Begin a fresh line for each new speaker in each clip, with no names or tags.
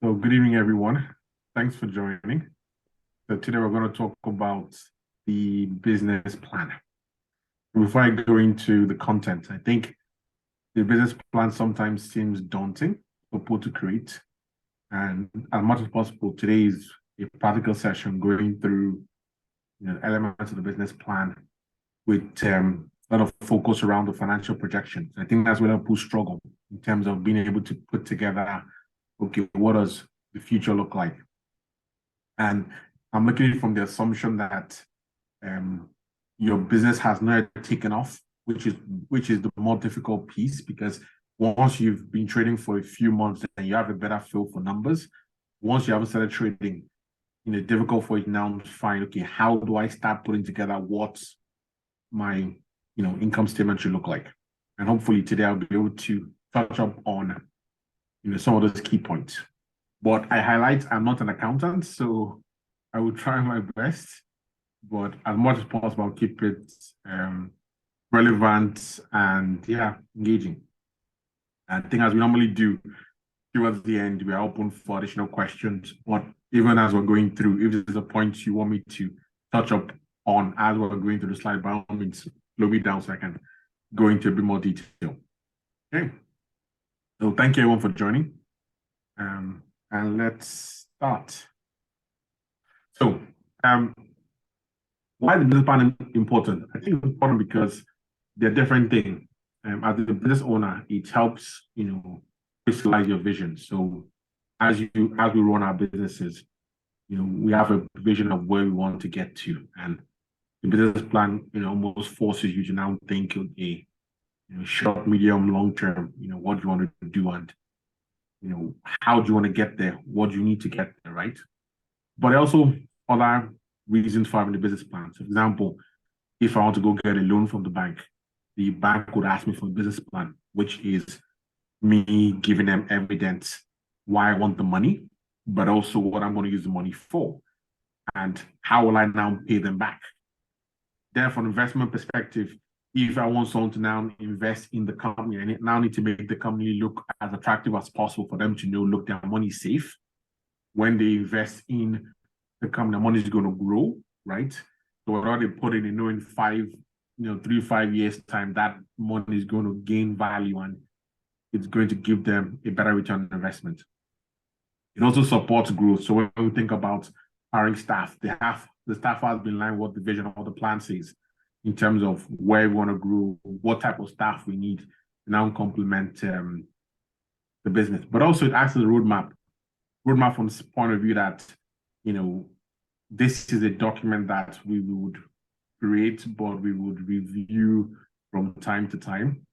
So good evening, everyone. Thanks for joining. So today we're going to talk about the business plan. Before I go into the content, I think the business plan sometimes seems daunting for people to create. And as much as possible, today is a practical session going through elements of the business plan with a lot of focus around the financial projections. I think that's where people struggle in terms of being able to put together, okay, what does the future look like? And I'm looking from the assumption that your business has not taken off, which is the more difficult piece, because once you've been trading for a few months and you have a better feel for numbers, once you haven't started trading, difficult for it now to find, okay, how do I start putting together what my income statement should look like? And hopefully today I'll be able to touch up on some of those key points. But I highlight I'm not an accountant, so I will try my best. But as much as possible, I'll keep it relevant and engaging. I think as we normally do, towards the end, we are open for additional questions. But even as we're going through, if there's a point you want me to touch up on as we're going through the slide, by all means, slow me down so I can go into a bit more detail. Okay. So thank you everyone for joining. And let's start. So, why is the business plan important? I think it's important because they're different things. As a business owner, it helps, crystallize your vision. So as we run our businesses, we have a vision of where we want to get to. And the business plan, almost forces you to now think of a short, medium, long term, what do you want to do and how do you want to get there? What do you need to get there, right? But also other reasons for having a business plan. So, for example, if I want to go get a loan from the bank would ask me for a business plan, which is me giving them evidence why I want the money, but also what I'm going to use the money for, and how will I now pay them back. Then, from an investment perspective, if I want someone to now invest in the company, I now need to make the company look as attractive as possible for them to know, look, their money is safe. When they invest in the company, the money is going to grow, right? So what are they putting in, knowing 3-5 years time, that money is going to gain value and it's going to give them a better return on investment. It also supports growth. So when we think about hiring staff, the staff has been in line with what the vision of the plan says, in terms of where we want to grow, what type of staff we need to now complement the business. But also it acts as a roadmap from this point of view that, this is a document that we would create, but we would review from time to time.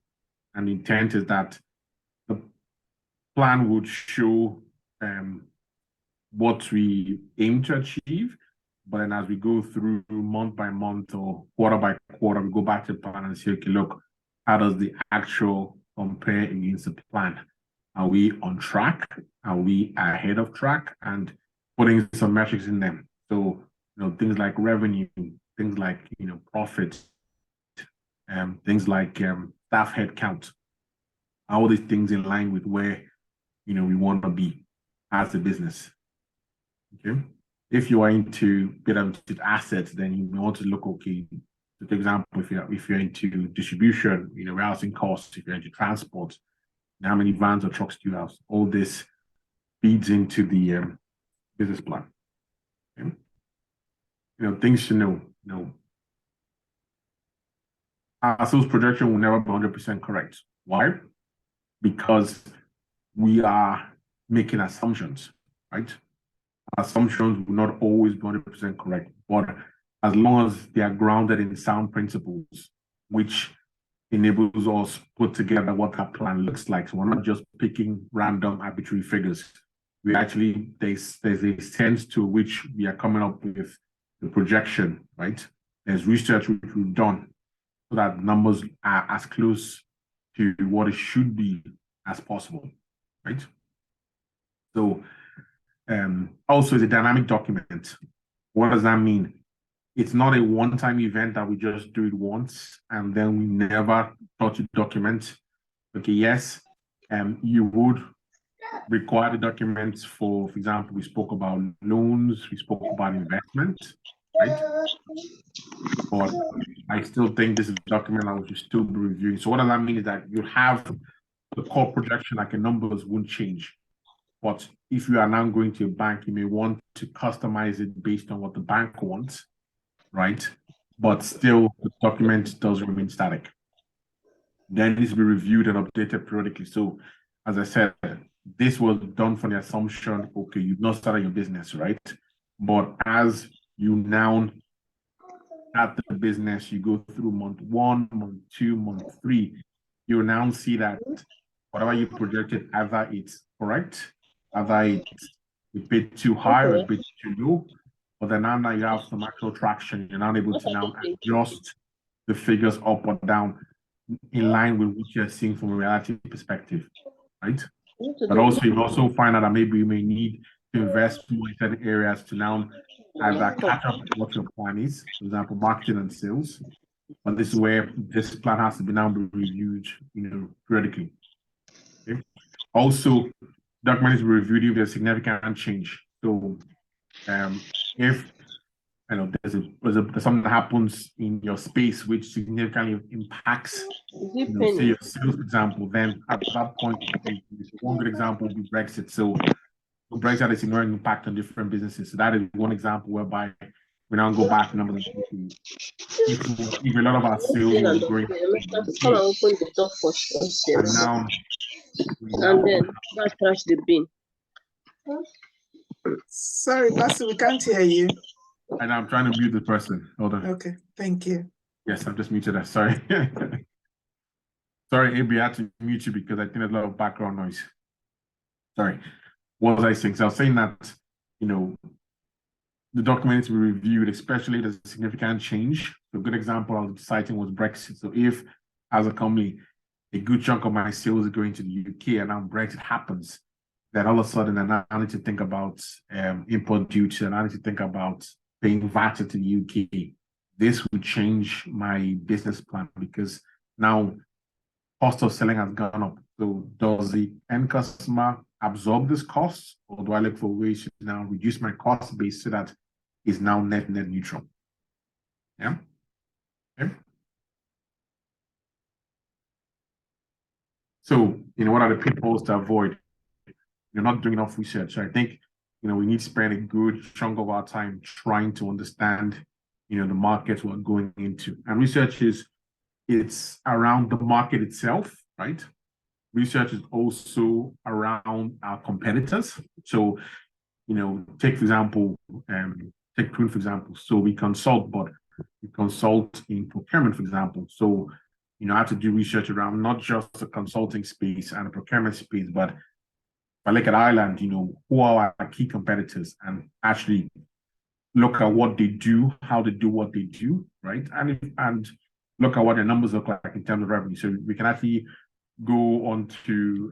And the intent is that the plan would show what we aim to achieve, but then as we go through month by month or quarter by quarter, we go back to the plan and say, okay, look, how does the actual compare against the plan? Are we on track? Are we ahead of track? And putting some metrics in them. So, things like revenue, things like, profit, things like staff headcount, all these things in line with where, we want to be as a business. Okay. If you are into assets, then you want to look, okay, so for example, if you're into distribution, warehousing costs, if you're into transport, how many vans or trucks do you have? All this feeds into the business plan. Okay? Things to know. Our sales projection will never be 100% correct. Why? Because we are making assumptions, right? Assumptions will not always be 100% correct, but as long as they are grounded in sound principles, which enables us to put together what that plan looks like. So we're not just picking random arbitrary figures. We actually, there's a sense to which we are coming up with the projection, right? There's research which we've done so that numbers are as close to what it should be as possible, right? So also it's a dynamic document. What does that mean? It's not a one-time event that we just do it once and then we never touch the document. Okay, yes, you would require the documents for example, we spoke about loans, we spoke about investment, right? But I still think this is a document I should still be reviewing. So what does that mean is that you have the core projection, like your numbers won't change. But if you are now going to a bank, you may want to customize it based on what the bank wants, right? But still, the document does remain static. Then it needs to be reviewed and updated periodically. So, as I said, this was done for the assumption, okay, you've not started your business, right? But as you now at the business, you go through month 1, month 2, month 3, you now see that whatever you projected, either it's correct, either it's a bit too high or a bit too low, but then now you have some actual traction. You're now able to now adjust the figures up or down in line with what you're seeing from a reality perspective, right? But also, you also find out that maybe you may need to invest more in certain areas to now either catch up with what your plan is, for example, marketing and sales. But this is where this plan has to be now be reviewed, periodically. Okay. Also, documents will revieed if there's significant change. So, if there's something that happens in your space which significantly impacts, say your sales, for example, then at that point, one good example would be Brexit. So Brexit has a significant impact on different businesses. So that is one example whereby we now go back to numbers. If a lot of our sales were growing, and now
and then that trash the bin.
Sorry, Bassey, we can't hear you.
And I'm trying to mute the person. Hold on.
Okay, thank you.
Yes, I'm just muted. Sorry. Sorry, AB, I had to mute you because I think there's a lot of background noise. Sorry. What was I saying? So I was saying that, the documents we reviewed, especially there's a significant change. A good example I was citing was Brexit. So if, as a company, a good chunk of my sales are going to the UK and now Brexit happens, then all of a sudden I need to think about import duty, and I need to think about paying VAT to the UK. This would change my business plan because now cost of selling has gone up. So does the end customer absorb this cost, or do I look for ways to now reduce my cost base so that it's now net neutral? Yeah. Okay. So, what are the pitfalls to avoid? You're not doing enough research. So I think, we need to spend a good chunk of our time trying to understand, the markets we're going into. And research it's around the market itself, right? Research is also around our competitors. So, take, for example, take Prune, for example. So we consult, but we consult in procurement, for example. So, I have to do research around not just the consulting space and the procurement space, but if I look at Ireland, who are our key competitors, and actually look at what they do, how they do what they do, right? And look at what their numbers look like in terms of revenue. So we can actually go on to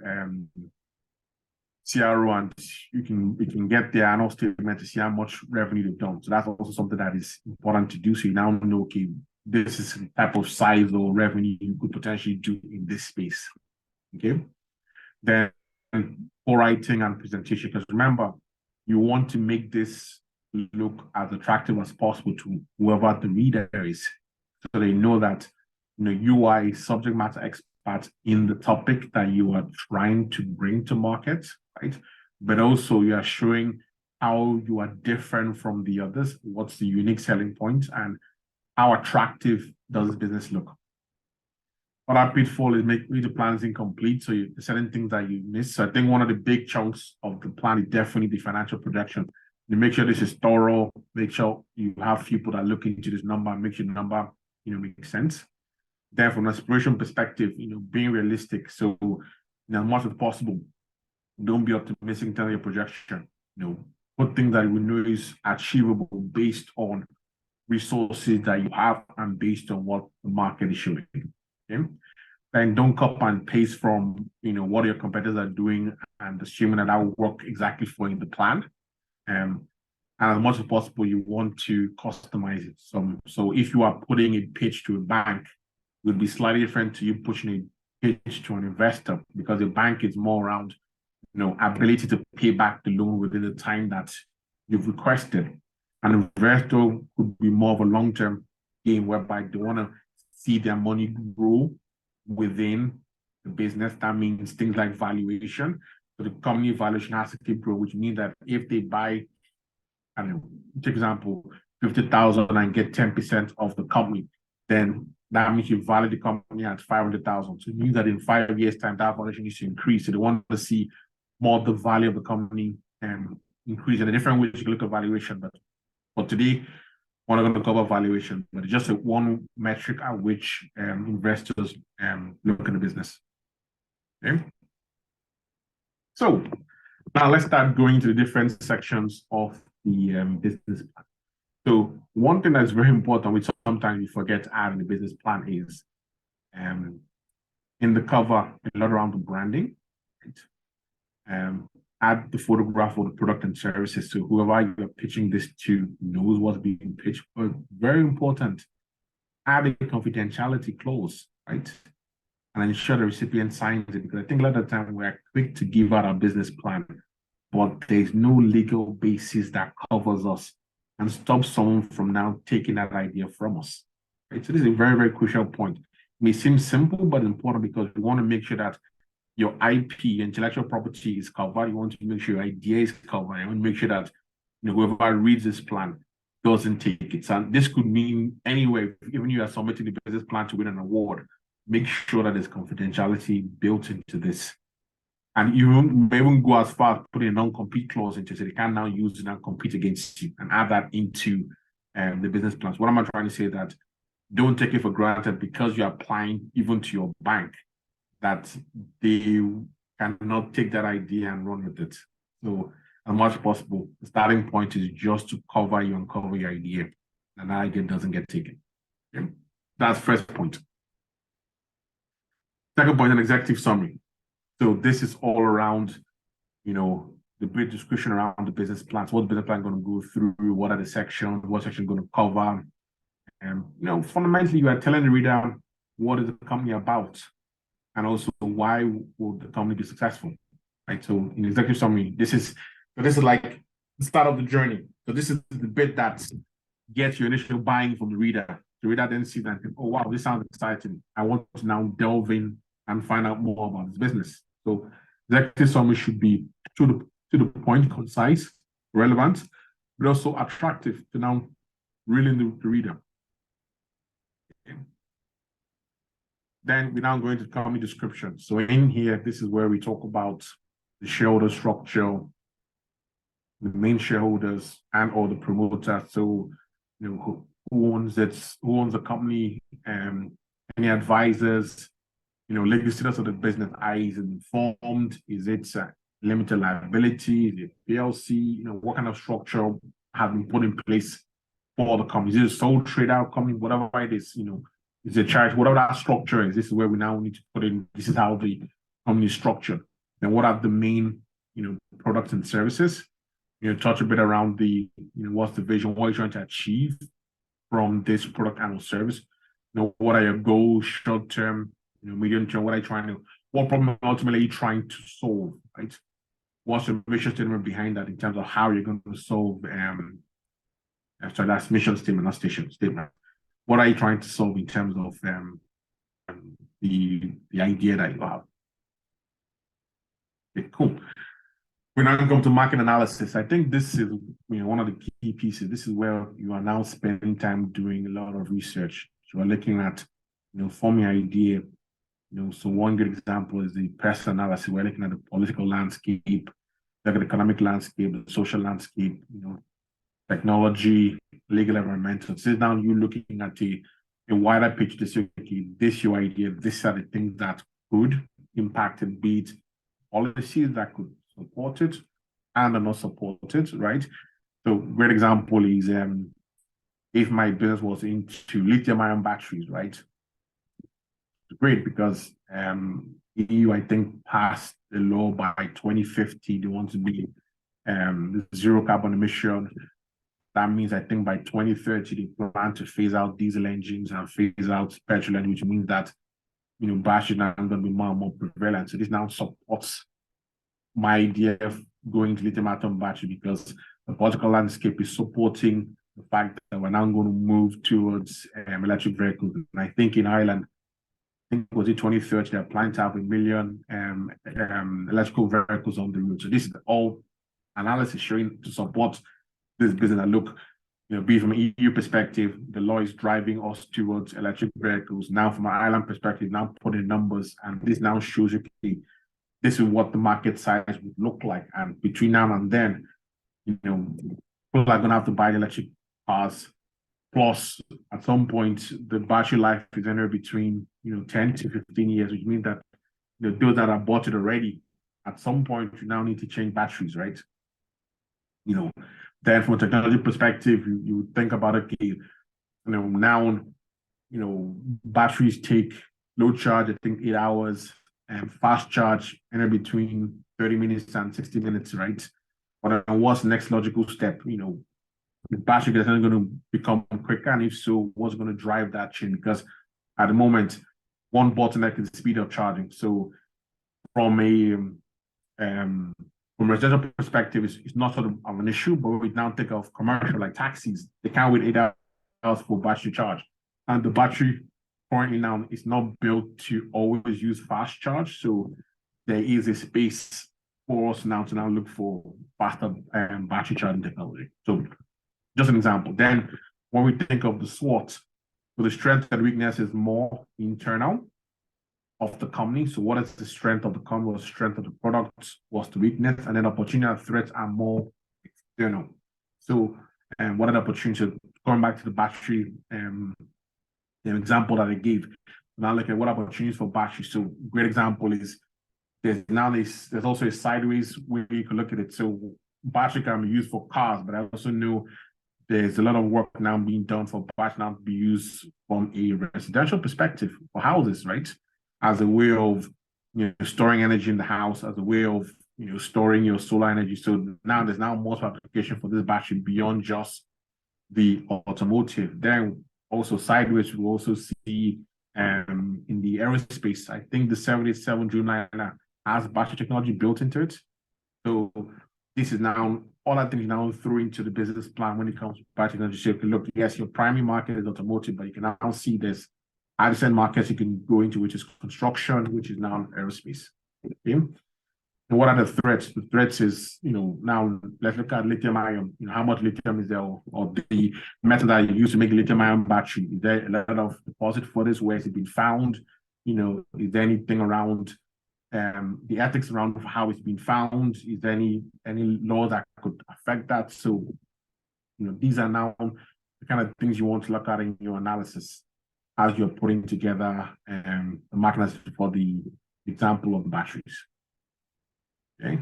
CRO, and we can get their annual statement to see how much revenue they've done. So that's also something that is important to do. So you now know, okay, this is the type of size or revenue you could potentially do in this space. Okay. Then writing and presentation, because remember, you want to make this look as attractive as possible to whoever the reader is, so they know that you are a subject matter expert in the topic that you are trying to bring to market, right? But also you are showing how you are different from the others, what's the unique selling point, and how attractive does this business look. But our pitfall is making the plans incomplete, so certain things that you miss. So I think one of the big chunks of the plan is definitely the financial projection. You make sure this is thorough, make sure you have people that look into this number, and make sure the number, makes sense. Then from an aspiration perspective, being realistic. So, as much as possible, don't be optimistic in terms of your projection. Put things that we know is achievable based on resources that you have and based on what the market is showing. Okay? Then don't copy and paste from what your competitors are doing and assuming that will work exactly for you in the plan. And as much as possible, you want to customize it. So if you are putting a pitch to a bank, it would be slightly different to you pushing a pitch to an investor, because a bank is more around ability to pay back the loan within the time that you've requested. An investor could be more of a long-term game whereby they want to see their money grow within the business. That means things like valuation. So the company valuation has to keep growing, which means that if they buy, I don't know, take example, 50,000 and get 10% of the company, then that means you value the company at 500,000. So it means that in 5 years' time, that valuation needs to increase. So they want to see more of the value of the company increase. In a different way, you can look at valuation. But today, we're not going to cover valuation, but it's just one metric at which investors look at the business. Okay. So now let's start going to the different sections of the business plan. So one thing that's very important, which sometimes we forget to add in the business plan, is in the cover, a lot around the branding. Right? Add the photograph of the product and services, so whoever you're pitching this to knows what's being pitched. But very important, add a confidentiality clause, right? And ensure the recipient signs it, because I think a lot of the time we're quick to give out our business plan, but there's no legal basis that covers us and stops someone from now taking that idea from us. Right? So this is a very, very crucial point. It may seem simple, but important because we want to make sure that your IP, intellectual property, is covered. You want to make sure your idea is covered. You want to make sure that whoever reads this plan doesn't take it. And this could mean anyway, even you are submitting the business plan to win an award, make sure that there's confidentiality built into this. And you may even go as far as putting a non-compete clause into it, so they can now use it and compete against you and add that into the business plans. What am I trying to say? That don't take it for granted because you're applying even to your bank that they cannot take that idea and run with it. So as much as possible, the starting point is just to cover you and cover your idea, and that idea doesn't get taken. Okay? That's first point. Second point, an executive summary. So this is all around, the brief description around the business plans. What's the business plan going to go through? What are the sections? What section going to cover? Fundamentally, you are telling the reader what is the company about, and also why will the company be successful, right? So in executive summary, this is like the start of the journey. So this is the bit that gets your initial buying from the reader. The reader then sees that and think, oh wow, this sounds exciting. I want to now delve in and find out more about this business. So executive summary should be to the point, concise, relevant, but also attractive to now reel in the reader. Okay. Then we're now going to company description. So in here, this is where we talk about the shareholder structure, the main shareholders and all the promoters. So who owns it, who owns the company, any advisors, legal status of the business, i.e. is it informed, is it limited liability, is it PLC, what kind of structure has been put in place for the company? Is it a sole trader company, whatever it is, is it a charge, whatever that structure is, this is where we now need to put in, this is how the company is structured. Then what are the main, products and services? Touch a bit around the, what's the vision, what are you trying to achieve from this product and service? What are your goals, short term, medium term, what problem ultimately are you trying to solve, right? What's your mission statement behind that in terms of how you're going to solve, sorry, that's mission statement, not station statement. What are you trying to solve in terms of the idea that you have? Okay, cool. We're now going to come to market analysis. I think this is one of the key pieces. This is where you are now spending time doing a lot of research. So we're looking at, forming an idea. So one good example is the press analysis. We're looking at the political landscape, the economic landscape, the social landscape, technology, legal, environmental. So now you're looking at a wider picture to say, okay, this your idea, these are the things that could impact and beat policies that could support it and are not supported, right? So great example is if my business was into lithium-ion batteries, right? Great, because EU, I think, passed the law by 2050. They want to be zero carbon emission. That means, I think, by 2030, they plan to phase out diesel engines and phase out petrol engines, which means that, batteries are going to be more and more prevalent. So this now supports my idea of going to lithium atom battery because the political landscape is supporting the fact that we're now going to move towards electric vehicles. And I think in Ireland, I think was it 2030, they're planning to have 1 million electrical vehicles on the road. So this is all analysis showing to support this business. And look, be from an EU perspective, the law is driving us towards electric vehicles. Now, from an Ireland perspective, now putting numbers, and this now shows you, okay, this is what the market size would look like. And between now and then, people are going to have to buy electric cars. Plus, at some point, the battery life is anywhere between 10 to 15 years, which means that those that are bought it already, at some point, you now need to change batteries, right? Then from a technology perspective, you think about, okay, now, batteries take low charge, I think 8 hours, and fast charge anywhere between 30 minutes and 60 minutes, right? But what's the next logical step? The battery is going to become quicker, and if so, what's going to drive that change? Because at the moment, one bottleneck is the speed of charging. So from a residential perspective, it's not sort of an issue, but we now think of commercial like taxis. They can't wait 8 hours for battery charge. And the battery currently now is not built to always use fast charge. So there is a space for us now to look for faster battery charging technology. So just an example. Then when we think of the SWOT, so the strength and weakness is more internal of the company. So what is the strength of the company? What's the strength of the product? What's the weakness? And then opportunity and threats are more external. So what are the opportunities? Going back to the battery the example that I gave. Now look at what opportunities for battery. So great example is there's also a sideways way you can look at it. So battery can be used for cars, but I also know there's a lot of work now being done for battery now to be used from a residential perspective for houses, right? As a way of storing energy in the house, as a way of storing your solar energy. So now there's now more application for this battery beyond just the automotive. Then also sideways, we also see in the aerospace, I think the 787 Dreamliner has battery technology built into it. So this is now all that things now through into the business plan when it comes to battery technology. So look, yes, your primary market is automotive, but you can now see there's adjacent markets you can go into, which is construction, which is now aerospace. Okay. And what are the threats? The threats is, now let's look at lithium ion. How much lithium is there, or the method that you use to make lithium ion battery? Is there a lot of deposit for this? Where has it been found? Is there anything around the ethics around how it's been found? Is there any law that could affect that? So, these are now the kind of things you want to look at in your analysis as you're putting together the market for the example of the batteries. Okay.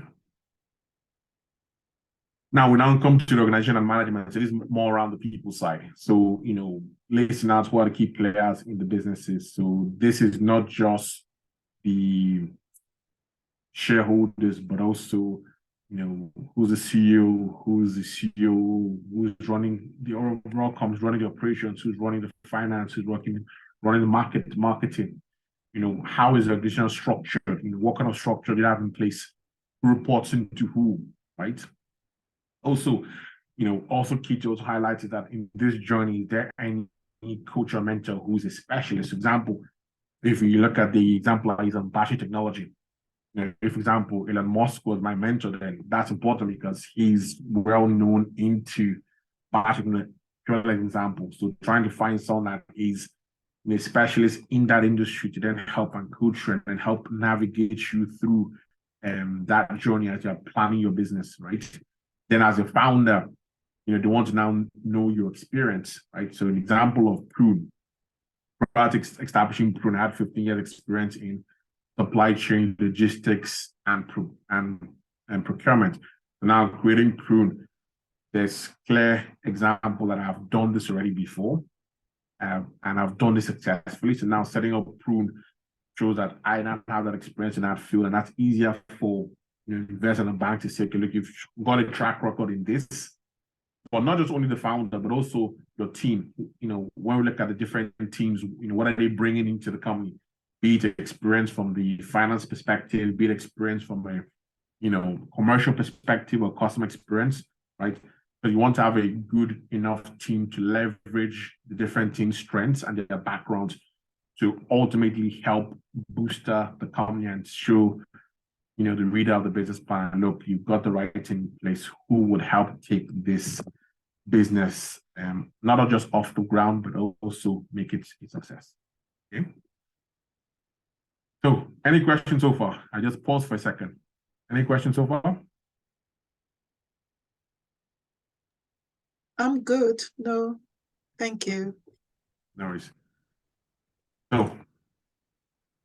Now we now come to the organization and management. So this is more around the people side. So, listing out who are the key players in the businesses. So this is not just the shareholders, but also, who's the CEO, who's the CEO, who's running the overall comms, running the operations, who's running the finance, who's running the marketing. How is the organization structured? What kind of structure do you have in place? Who reports into who, right? Also, also key to also highlight is that in this journey, is there any coach or mentor who's a specialist? For example, if you look at the example I use on battery technology, if, for example, Elon Musk was my mentor, then that's important because he's well known into battery technology, like example. So trying to find someone that is a specialist in that industry to then help and coach you and help navigate you through that journey as you're planning your business, right? Then as a founder, they want to now know your experience, right? So an example of Prune, prior to establishing Prune, I had 15 years experience in supply chain, logistics, and procurement. So now creating Prune, there's clear example that I've done this already before, and I've done this successfully. So now setting up Prune shows that I now have that experience in that field, and that's easier for investors and banks to say, okay, look, you've got a track record in this, but not just only the founder, but also your team. When we look at the different teams, what are they bringing into the company? Be it experience from the finance perspective, be it experience from a commercial perspective or customer experience, right? So you want to have a good enough team to leverage the different team strengths and their backgrounds to ultimately help booster the company and show, the reader of the business plan, look, you've got the right team in place who would help take this business, not just off the ground, but also make it a success. Okay. So, any questions so far? I just pause for a second. Any questions so far?
I'm good. No, thank you.
No worries. So,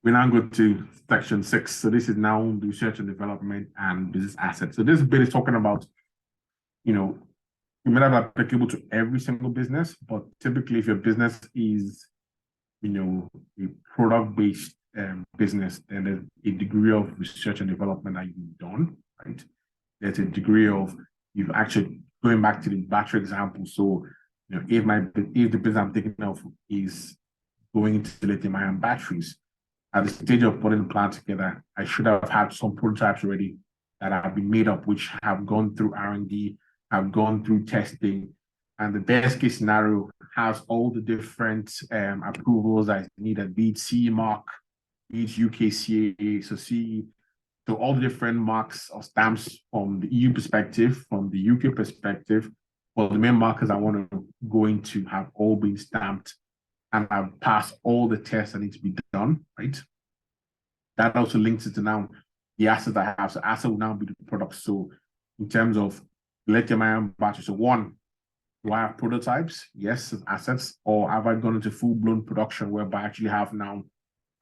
we now go to section 6. So this is now research and development and business assets. So this bit is talking about, it may not be applicable to every single business, but typically if your business is, a product-based business, then there's a degree of research and development that you've done, right? There's a degree of you've actually going back to the battery example. So, if the business I'm thinking of is going into lithium-ion batteries, at the stage of putting the plant together, I should have had some prototypes already that have been made up, which have gone through R&D, have gone through testing, and the best case scenario has all the different approvals that is needed, be it CE mark, be it UKCA, so CE, so all the different marks or stamps from the EU perspective, from the UK perspective, well, the main markers I want to go into have all been stamped and I've passed all the tests that need to be done, right? That also links it to now the assets I have. So asset will now be the product. So in terms of lithium-ion battery, so one, do I have prototypes? Yes, assets, or have I gone into full-blown production whereby I actually have now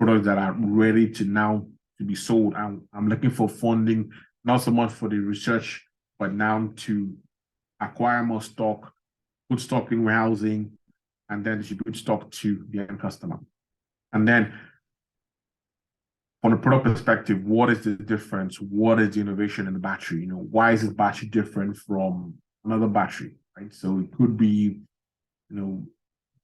products that are ready to now to be sold? I'm looking for funding, not so much for the research, but now to acquire more stock, put stock in warehousing, and then distribute stock to the end customer. And then from a product perspective, what is the difference? What is the innovation in the battery? Why is this battery different from another battery, right? So it could be,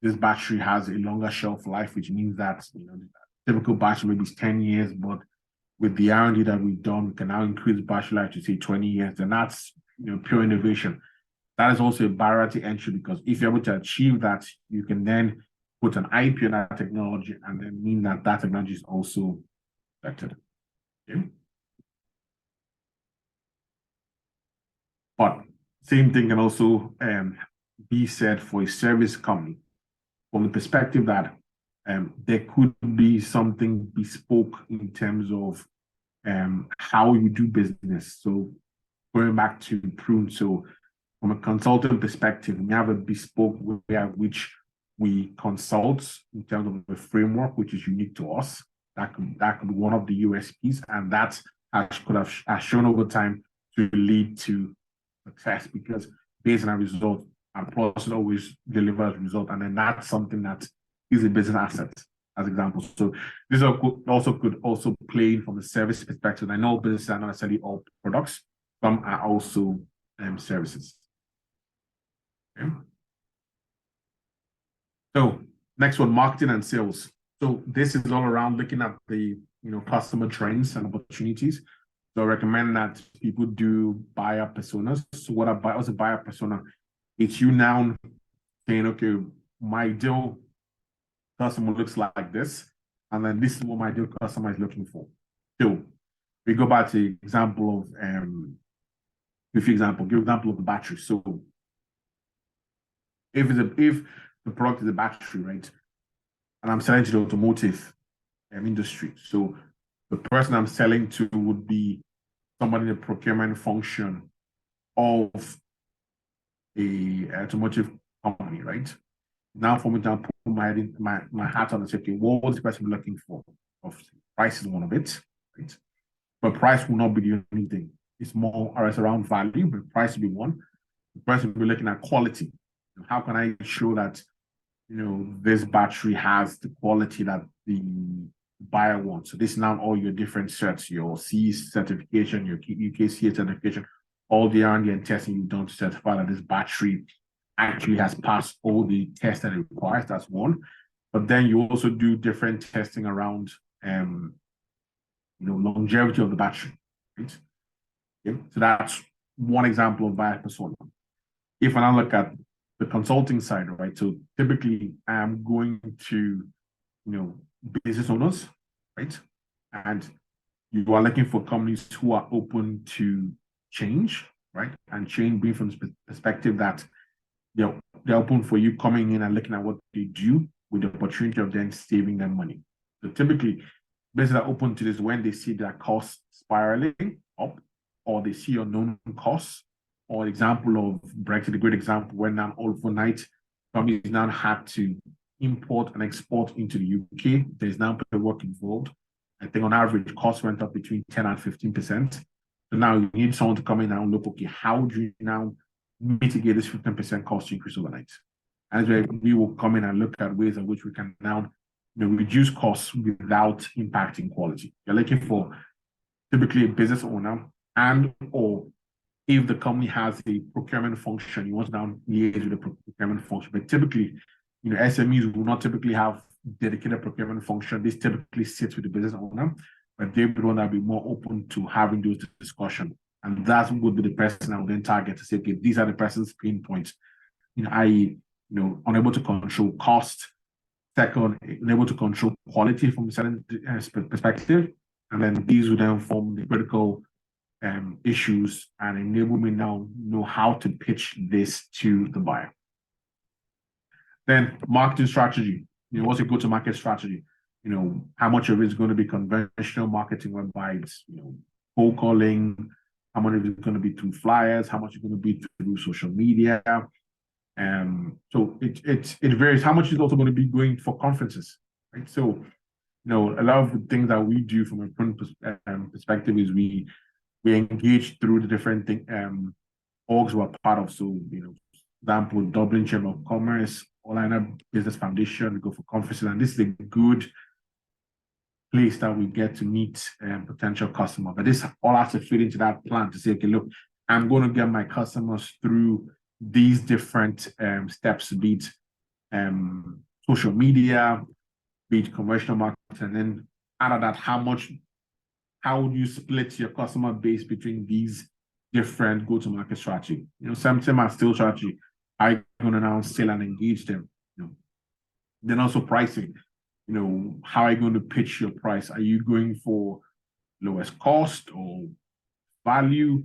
this battery has a longer shelf life, which means that, the typical battery maybe is 10 years, but with the R&D that we've done, we can now increase battery life to say 20 years. And that's, pure innovation. That is also a barrier to entry because if you're able to achieve that, you can then put an IP on that technology and then mean that that technology is also protected. Okay. But same thing can also be said for a service company from the perspective that there could be something bespoke in terms of how you do business. So going back to Prune, so from a consultant perspective, we have a bespoke way at which we consult in terms of a framework which is unique to us. That could be one of the USPs, and that could have shown over time to lead to success because based on our result, our process always delivers result, and then that's something that is a business asset, as example. So this could also play from a service perspective. I know businesses are not necessarily all products; some are also services. Okay. So next one, marketing and sales. So this is all around looking at the customer trends and opportunities. So I recommend that people do buyer personas. So what's a buyer persona? It's you now saying, okay, my ideal customer looks like this, and then this is what my ideal customer is looking for. So we go back to the example of give example of the battery. So if the product is a battery, right, and I'm selling to the automotive industry, so the person I'm selling to would be somebody in the procurement function of a automotive company, right? Now for me to put my hat on and say, okay, what was the person looking for? Obviously, price is one of it, right? But price will not be the only thing. It's more or less around value, but price will be one. The person will be looking at quality. How can I show that this battery has the quality that the buyer wants? So this is now all your different certs, your CE certification, your UKCA certification, all the R&D and testing you've done to certify that this battery actually has passed all the tests that it requires. That's one. But then you also do different testing around longevity of the battery, right? Okay? So that's one example of buyer persona. If I now look at the consulting side, right? So typically I'm going to, business owners, right? And you are looking for companies who are open to change, right? And change being from the perspective that they're open for you coming in and looking at what they do with the opportunity of then saving them money. So typically, businesses are open to this when they see their costs spiraling up, or they see unknown costs. Or example of Brexit, a great example, when now overnight companies now had to import and export into the UK. There's now paperwork involved. I think on average, costs went up between 10 and 15%. So now you need someone to come in and look, okay, how do you now mitigate this 15% cost increase overnight? And where we will come in and look at ways in which we can now reduce costs without impacting quality. You're looking for typically a business owner, and or if the company has a procurement function, you want to now liaise with the procurement function. But typically, SMEs will not typically have dedicated procurement function. This typically sits with the business owner, but they would want to be more open to having those discussions. And that would be the person I would then target to say, okay, these are the person's pain points. I.e., unable to control cost. Second, unable to control quality from a certain perspective. And then these would then form the critical issues and enable me now know how to pitch this to the buyer. Then marketing strategy. What's your go-to-market strategy? How much of it is going to be conventional marketing, whereby it's cold calling, how much of it is going to be through flyers, how much is going to be through social media. So it varies. How much is also going to be going for conferences, right? So a lot of the things that we do from a print perspective is we engage through the different orgs we're part of. So, example, Dublin Chamber of Commerce, Online Business Foundation, we go for conferences, and this is a good place that we get to meet potential customers. But this all has to fit into that plan to say, okay, look, I'm going to get my customers through these different steps, be it social media, be it commercial marketing, and then out of that, how would you split your customer base between these different go-to-market strategy? Some are still strategy. I'm going to now sell and engage them. Then also pricing. How are you going to pitch your price? Are you going for lowest cost or value?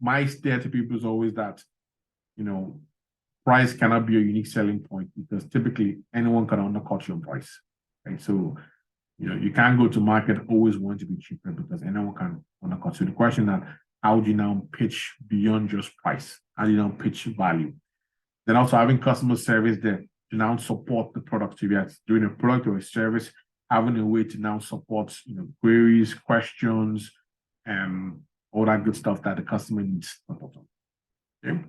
My stare to people is always that, price cannot be a unique selling point, because typically anyone can undercut your price, right? So, you can't go to market always want to be cheaper, because anyone can undercut. So the question that, how do you now pitch beyond just price? How do you now pitch value? Then also having customer service there to now support the product. If you're doing a product or a service, having a way to now support, queries, questions, all that good stuff that the customer needs support on. Okay.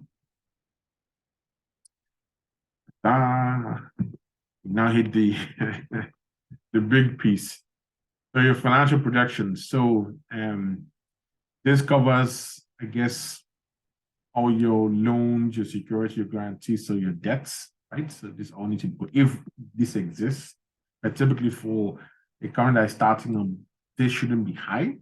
Now hit the the big piece. So your financial projections. So this covers, I guess, all your loans, your security, your guarantees, so your debts, right? So this all needs to be put, if this exists. But typically for a company that is starting on, this shouldn't be high.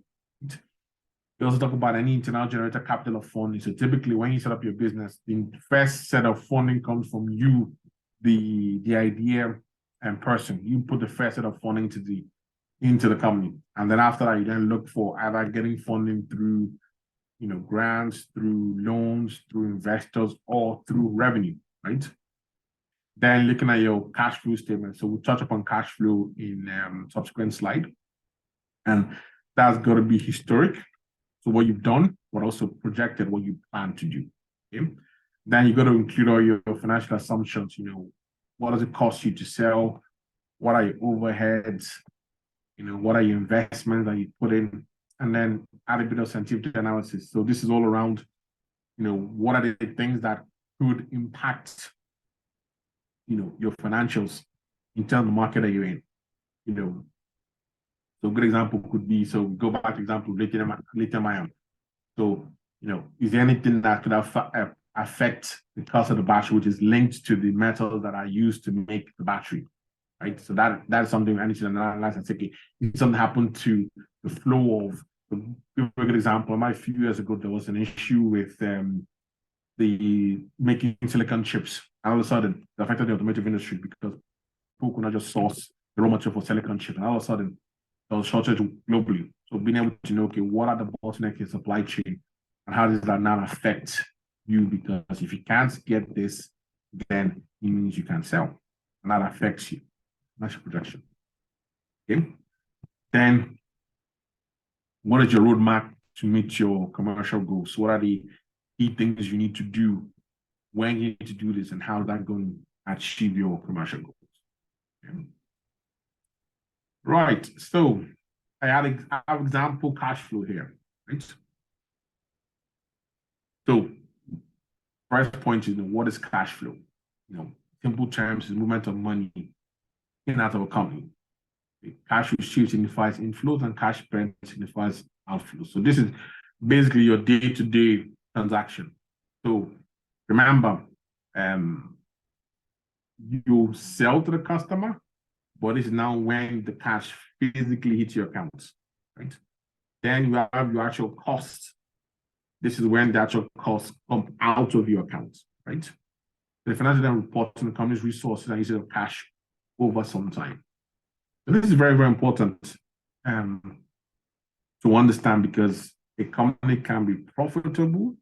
We also talk about any internal generator capital of funding. So typically when you set up your business, the first set of funding comes from you, the idea and person. You put the first set of funding into the company. And then after that, you then look for either getting funding through, grants, through loans, through investors, or through revenue, right? Then looking at your cash flow statement. So we'll touch upon cash flow in subsequent slide. And that's got to be historic. So what you've done, but also projected what you plan to do. Okay? Then you got to include all your financial assumptions. What does it cost you to sell? What are your overheads? What are your investments that you put in? And then add a bit of scientific analysis. So this is all around, what are the things that could impact, your financials in terms of the market that you're in. So a good example could be, so go back to example, lithium ion. So, is there anything that could affect the cost of the battery, which is linked to the metals that are used to make the battery, right? So that is something I need to analyze and say, okay, if something happened to the flow of To give a good example, a few years ago, there was an issue with the making silicon chips. And all of a sudden, it affected the automotive industry because people could not just source the raw material for silicon chip. And all of a sudden, there was shortage globally. So being able to know, okay, what are the bottlenecks in supply chain and how does that now affect you? Because if you can't get this, then it means you can't sell. And that affects you. That's your projection. Okay. Then what is your roadmap to meet your commercial goals? What are the key things you need to do when you need to do this, and how is that going to achieve your commercial goals? Okay. Right. So I have example cash flow here, right? So first point is, what is cash flow? Simple terms is movement of money in and out of a company. Cash received signifies inflows and cash spent signifies outflows. So this is basically your day-to-day transaction. So remember, you sell to the customer, but it's now when the cash physically hits your account, right? Then you have your actual costs. This is when the actual costs come out of your account, right? The financial then reports on the company's resources and usage of cash over some time. So this is very, very important to understand, because a company can be profitable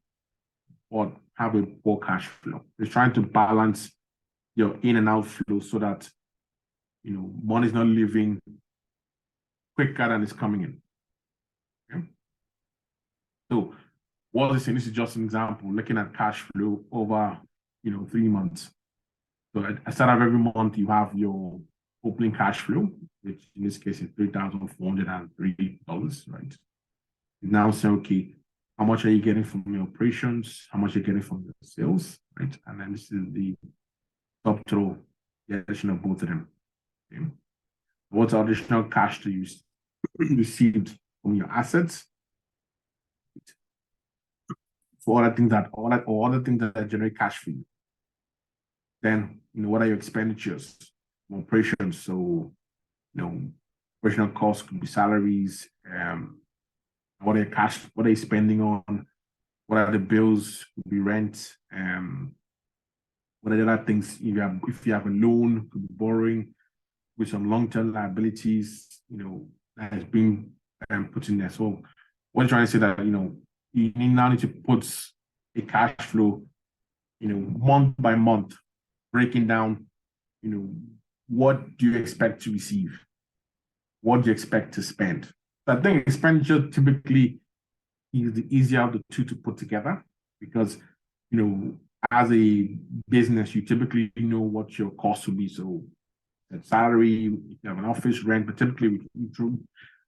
or have a poor cash flow. It's trying to balance your in and out flow so that money is not leaving quicker than it's coming in. Okay? So what is this is just an example, looking at cash flow over 3 months. So at the start of every month, you have your opening cash flow, which in this case is $3,403, right? You now say, okay, how much are you getting from your operations? How much are you getting from your sales, right? And then this is the subtotal, the addition of both of them. Okay? What's additional cash to use received from your assets? For other things that generate cash for you. Then, what are your expenditures? Operations. So, operational costs could be salaries. What are you spending on? What are the bills? Could be rent. What are the other things? If you have a loan, could be borrowing with some long-term liabilities, that has been put in there. So what I'm trying to say that, you now need to put a cash flow, month by month, breaking down, what do you expect to receive? What do you expect to spend? So I think expenditure typically is the easier of the two to put together, because, as a business, you typically know what your costs will be. So the salary, you have an office rent, but typically we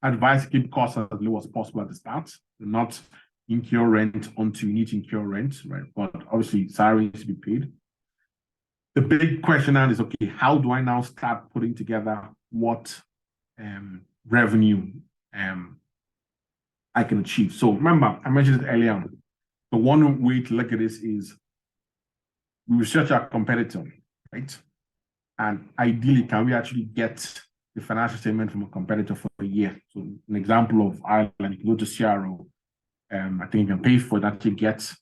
advise to keep costs as low as possible at the start, not incur rent until you need to incur rent, right? But obviously salary needs to be paid. The big question now is, okay, how do I now start putting together what revenue I can achieve? So remember, I mentioned it earlier on. The one way to look at this is we research our competitor, right? And ideally, can we actually get the financial statement from a competitor for a year? So an example of Ireland, you go to CRO, I think you can pay for that to get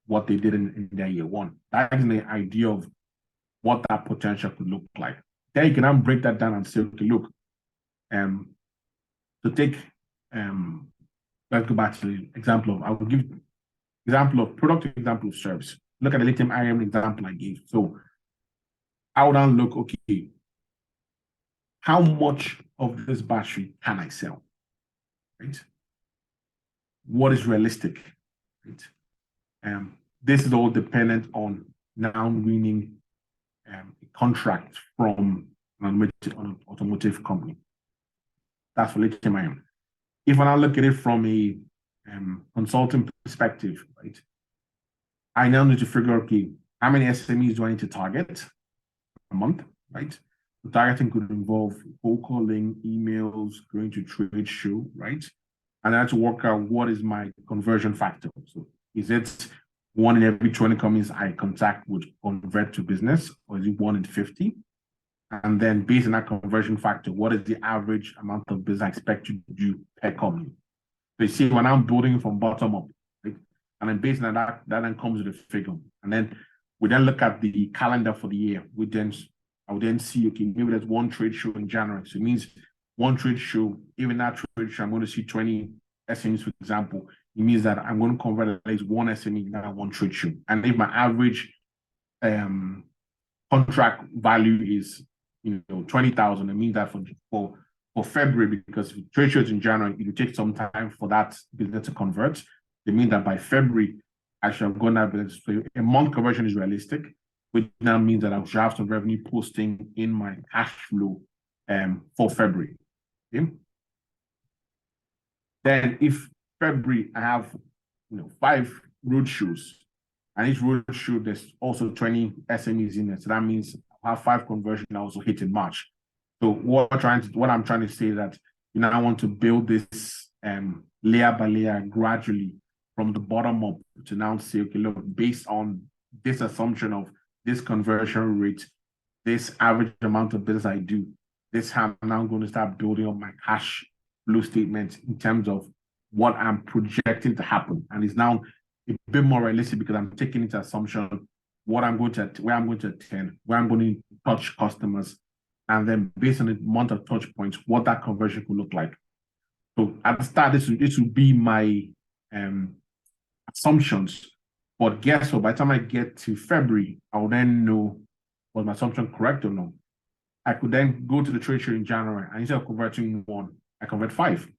what they did in their year one. That is the idea of what that potential could look like. Then you can now break that down and say, okay, look, to take, let's go back to the example of, I will give example of product, example of service. Look at the lithium ion example I gave. So I would now look, okay, how much of this battery can I sell, right? What is realistic, right? This is all dependent on now winning a contract from an automotive company. That's for lithium ion. If I now look at it from a consulting perspective, right? I now need to figure, okay, how many SMEs do I need to target a month, right? The targeting could involve cold calling, emails, going to trade show, right? And I have to work out what is my conversion factor. So is it 1 in every 20 companies I contact would convert to business, or is it 1 in 50? And then based on that conversion factor, what is the average amount of business I expect to do per company? So you see, when I'm building from bottom up, right? And then based on that then comes with a figure. And then we then look at the calendar for the year. I would then see, okay, maybe there's one trade show in January. So it means one trade show, even that trade show, I'm going to see 20 SMEs, for example. It means that I'm going to convert at least one SME in that one trade show. And if my average contract value is 20,000, it means that for February, because trade shows in January, it will take some time for that business to convert. It means that by February, I should have gone that business. So a month conversion is realistic, which now means that I should have some revenue posting in my cash flow for February. Okay? Then if February I have 5 road shows, and each road show there's also 20 SMEs in it. So that means I have 5 conversions also hit in March. So what I'm trying to say is that I want to build this layer by layer gradually from the bottom up to now say, okay, look, based on this assumption of this conversion rate, this average amount of business I do, this how I'm now going to start building up my cash flow statement in terms of what I'm projecting to happen. And it's now a bit more realistic because I'm taking into assumption where I'm going to attend, where I'm going to touch customers, and then based on the amount of touch points, what that conversion could look like. So at the start, this would be my assumptions. But guess what? By the time I get to February, I will then know, was my assumption correct or no? I could then go to the trade show in January, and instead of converting 1, I convert 5.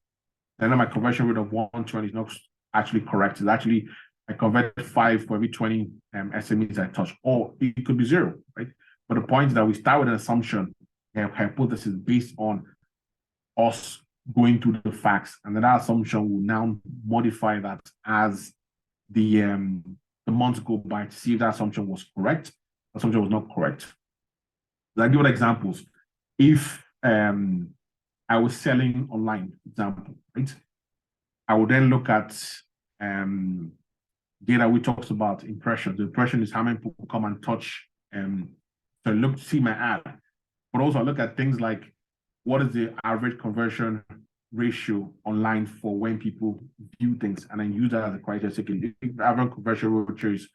Then my conversion rate of 120 is not actually correct. It's actually, I convert 5 for every 20 SMEs I touch, or it could be 0, right? But the point is that we start with an assumption, a hypothesis based on us going through the facts, and then that assumption will now modify that as the months go by to see if that assumption was correct, assumption was not correct. I'll give you examples. If I was selling online, example, right? I would then look at data we talked about impressions. The impression is how many people come and touch so look to see my ad. But also I look at things like what is the average conversion ratio online for when people view things, and then use that as a criteria. So if the average conversion ratio is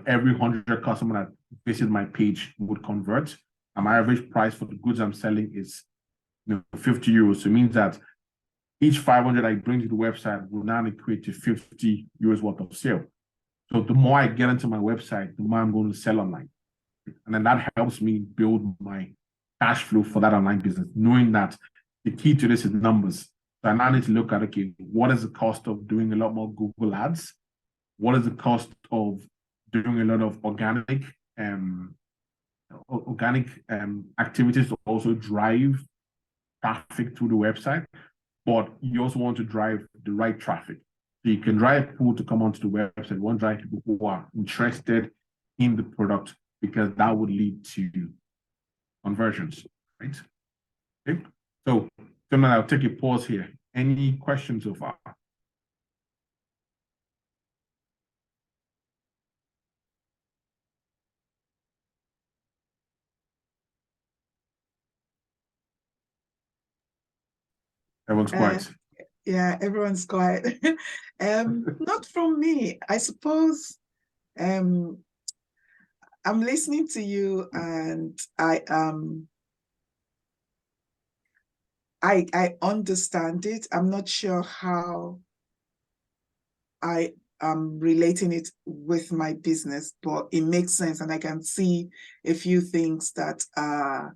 every 100 customers that visit my page would convert, and my average price for the goods I'm selling is 50 euros. So it means that each 500 I bring to the website will now equate to 50 euros worth of sale. So the more I get into my website, the more I'm going to sell online. And then that helps me build my cash flow for that online business, knowing that the key to this is numbers. So I now need to look at, okay, what is the cost of doing a lot more Google ads? What is the cost of doing a lot of organic activities to also drive traffic to the website? But you also want to drive the right traffic. So you can drive people to come onto the website. You want to drive people who are interested in the product, because that would lead to conversions, right? Okay. So now I'll take a pause here. Any questions so far? Everyone's quiet.
Yeah, everyone's quiet. Not from me. I suppose I'm listening to you, and I understand it. I'm not sure how I am relating it with my business, but it makes sense, and I can see a few things that are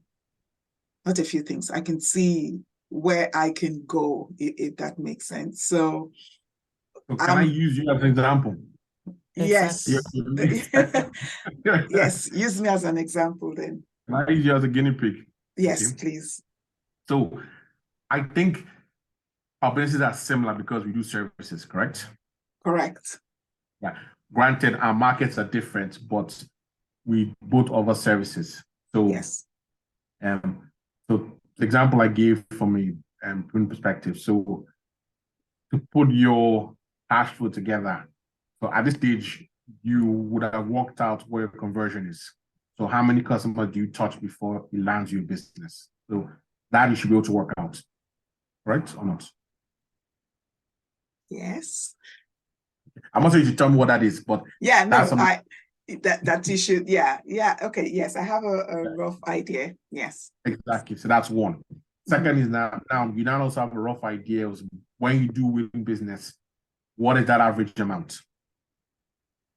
not a few things. I can see where I can go, if that makes sense. So
can I use you as an example?
Yes.
Exactly.
Yes, use me as an example then.
Can I use you as a guinea pig?
Yes,
Okay.
please.
So I think our businesses are similar because we do services, correct?
Correct.
Yeah. Granted, our markets are different, but we both offer services. So
yes.
So the example I gave from a perspective. So to put your cash flow together, so at this stage, you would have worked out where your conversion is. So how many customers do you touch before it lands your business? So that you should be able to work out, right or not?
Yes.
I'm not saying you should tell me what that is, but
Yeah, no,
that's something.
that you should, yeah, okay, yes, I have a rough idea. Yes.
Exactly. So that's one. Second is now you now also have a rough idea of when you do win business, what is that average amount?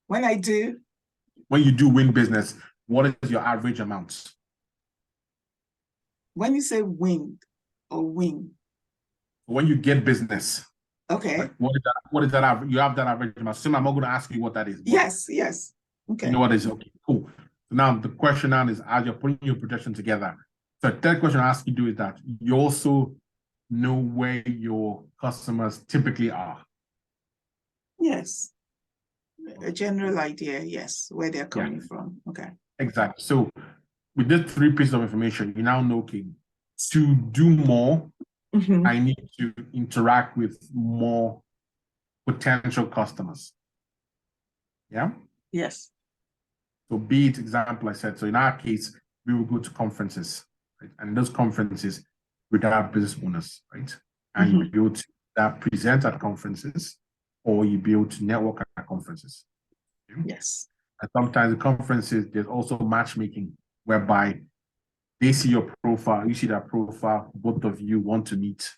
When
you do win business, what is your average amount?
When you say win or win.
When you get business,
okay.
Like, what is that average? You have that average amount. So I'm not going to ask you what that is.
Yes. Okay.
You know what is okay, cool. So now the question now is, as you're putting your projection together, so the third question I ask you to do is that you also know where your customers typically are.
Yes. A general idea, yes, where they're coming from. Okay.
Exactly. So with these three pieces of information, you now know, okay, to do more, I need to interact with more potential customers. Yeah.
Yes.
So be it example, I said, so in our case, we will go to conferences, right? And in those conferences, we'd have business owners, right? And you'll be able to present at conferences, or you'll be able to network at conferences. Okay?
Yes.
And sometimes the conferences, there's also matchmaking, whereby they see your profile, you see their profile, both of you want to meet.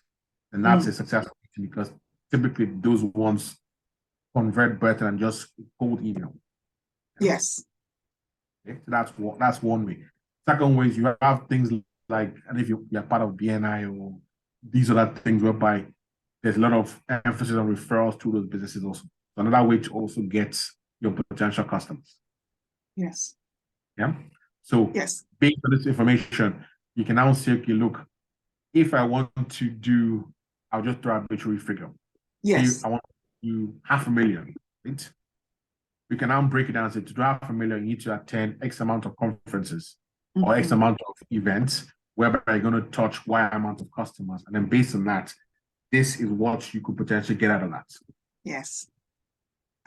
And that's a successful meeting, because typically those ones convert better than just cold email.
Yes.
Okay? So that's one way. Second way is you have things like, and if you're part of BNI or these other things, whereby there's a lot of emphasis on referrals to those businesses also. So another way to also get your potential customers.
Yes.
Yeah. So
yes,
based on this information, you can now say, okay, look, if I want to do, I'll just throw a arbitrary figure.
yes,
If I want to do 500,000, right? We can now break it down and say, to do 500,000, you need to attend X amount of conferences or X amount of events, whereby you're going to touch Y amount of customers. And then based on that, this is what you could potentially get out of that.
yes.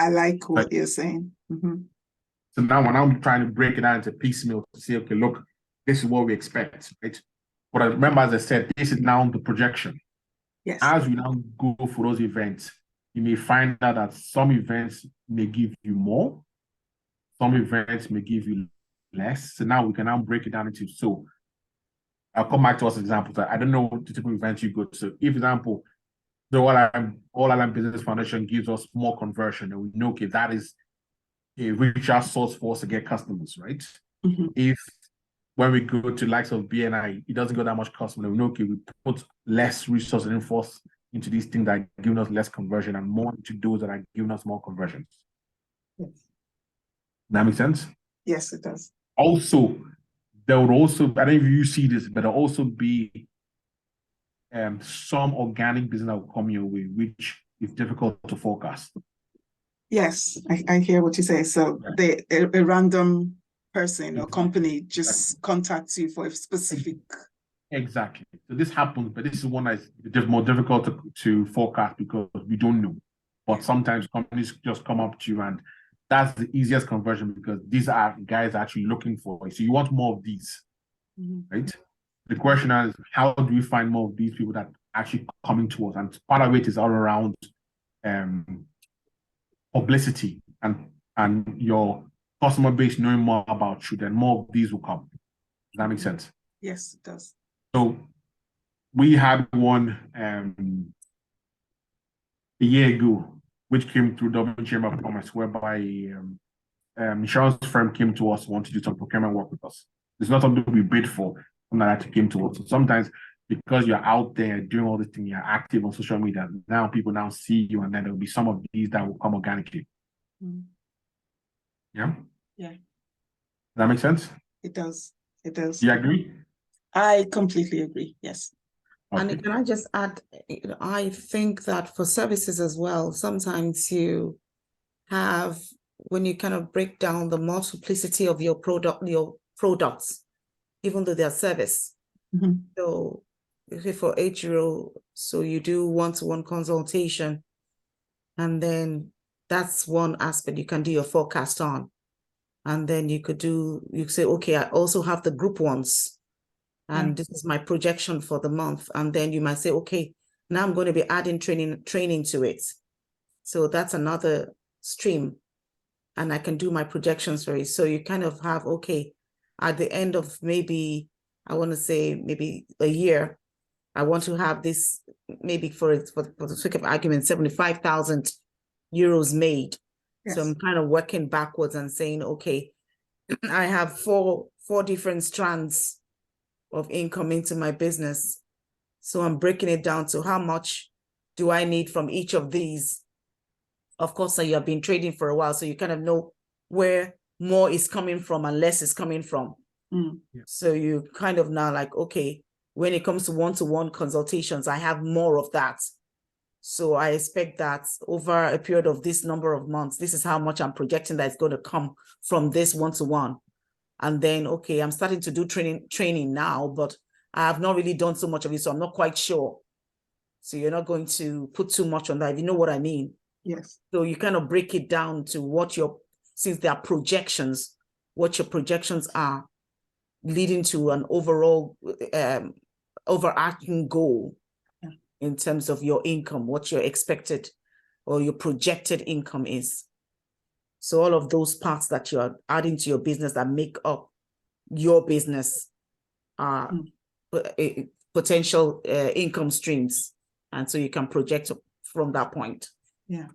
I like what you're saying.
So now when I'm trying to break it down into piecemeal to say, okay, look, this is what we expect, right? But I remember, as I said, this is now the projection.
Yes.
As we now go for those events, you may find out that some events may give you more, some events may give you less. So now we can now break it down into, so I'll come back to us examples. I don't know what the typical events you go to. So if, example, the All Island Business Foundation gives us more conversion, and we know, okay, that is a richer source for us to get customers, right? If when we go to likes of BNI, it doesn't go that much customer, we know, okay, we put less resources and force into these things that are giving us less conversion and more into those that are giving us more conversions.
Yes.
That makes sense?
Yes, it does.
Also, there would also, I don't know if you see this, but there'll also be some organic business that will come your way, which is difficult to forecast.
Yes, I hear what you say. So a random person or company just contacts you for a specific.
Exactly. So this happens, but this is one that's just more difficult to forecast because we don't know. But sometimes companies just come up to you, and that's the easiest conversion because these are guys actually looking for it. So you want more of these, right? The question is, how do we find more of these people that are actually coming to us? And part of it is all around publicity and your customer base knowing more about you, then more of these will come. Does that make sense?
Yes, it does.
So we had one a year ago, which came through Dublin Chamber of Commerce, whereby insurance firm came to us, want to do some procurement work with us. It's not something we bid for, something that came to us. So sometimes because you're out there doing all this thing, you're active on social media, now people now see you, and then there'll be some of these that will come organically. Yeah?
Yeah.
Does that make sense?
It does. It does.
Do you agree?
I completely agree. Yes.
Okay.
And can I just add, I think that for services as well, sometimes you have, when you kind of break down the multiplicity of your products, even though they're service. So if for €8, so you do one-to-one consultation, and then that's one aspect you can do your forecast on. And then you could say, okay, I also have the group ones. And this is my projection for the month. And then you might say, okay, now I'm going to be adding training to it. So that's another stream. And I can do my projections for it. So you kind of have, okay, at the end of maybe, I want to say maybe a year, I want to have this, maybe for the sake of argument, 75,000 euros made.
Yes.
So I'm kind of working backwards and saying, okay, I have four different strands of income into my business. So I'm breaking it down to how much do I need from each of these. Of course, so you have been trading for a while, so you kind of know where more is coming from and less is coming from.
Mm.
Yeah.
So you kind of now like, okay, when it comes to one-to-one consultations, I have more of that. So I expect that over a period of this number of months, this is how much I'm projecting that is going to come from this one-to-one. And then, okay, I'm starting to do training now, but I have not really done so much of it, so I'm not quite sure. So you're not going to put too much on that, if you know what I mean.
Yes.
So you kind of break it down to what since there are projections, what your projections are, leading to an overall overarching goal in terms of your income, what your expected or your projected income is. So all of those parts that you're adding to your business that make up your business are potential income streams. And so you can project from that point.
Yeah,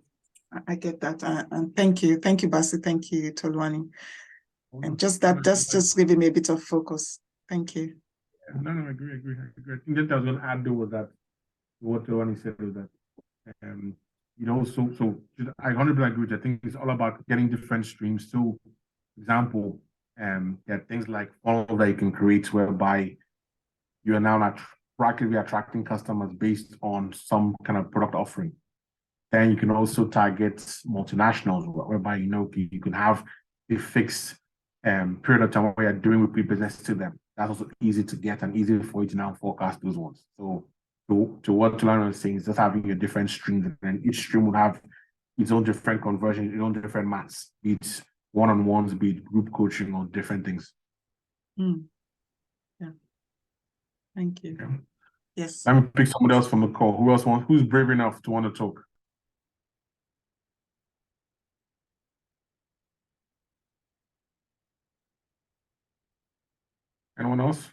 I get that. And thank you, Bassey. Thank you, Toluwani. And that's just giving me a bit of focus. Thank you.
No, I agree. I think that I was going to add though was that what Toluwani said was that so I 100% agree. I think it's all about getting different streams. So, for example, there are things like funnels that you can create whereby you are now not proactively attracting customers based on some kind of product offering. Then you can also target multinationals, whereby you can have a fixed period of time where you're doing repeat business to them. That's also easy to get and easy for you to now forecast those ones. So to what Tulano was saying is just having a different stream, and each stream would have its own different conversion, its own different maths, be it one-on-ones, be it group coaching or different things.
Yeah. Thank you.
Okay.
Yes.
Let me pick someone else from the call. Who's brave enough to want to talk? Anyone else?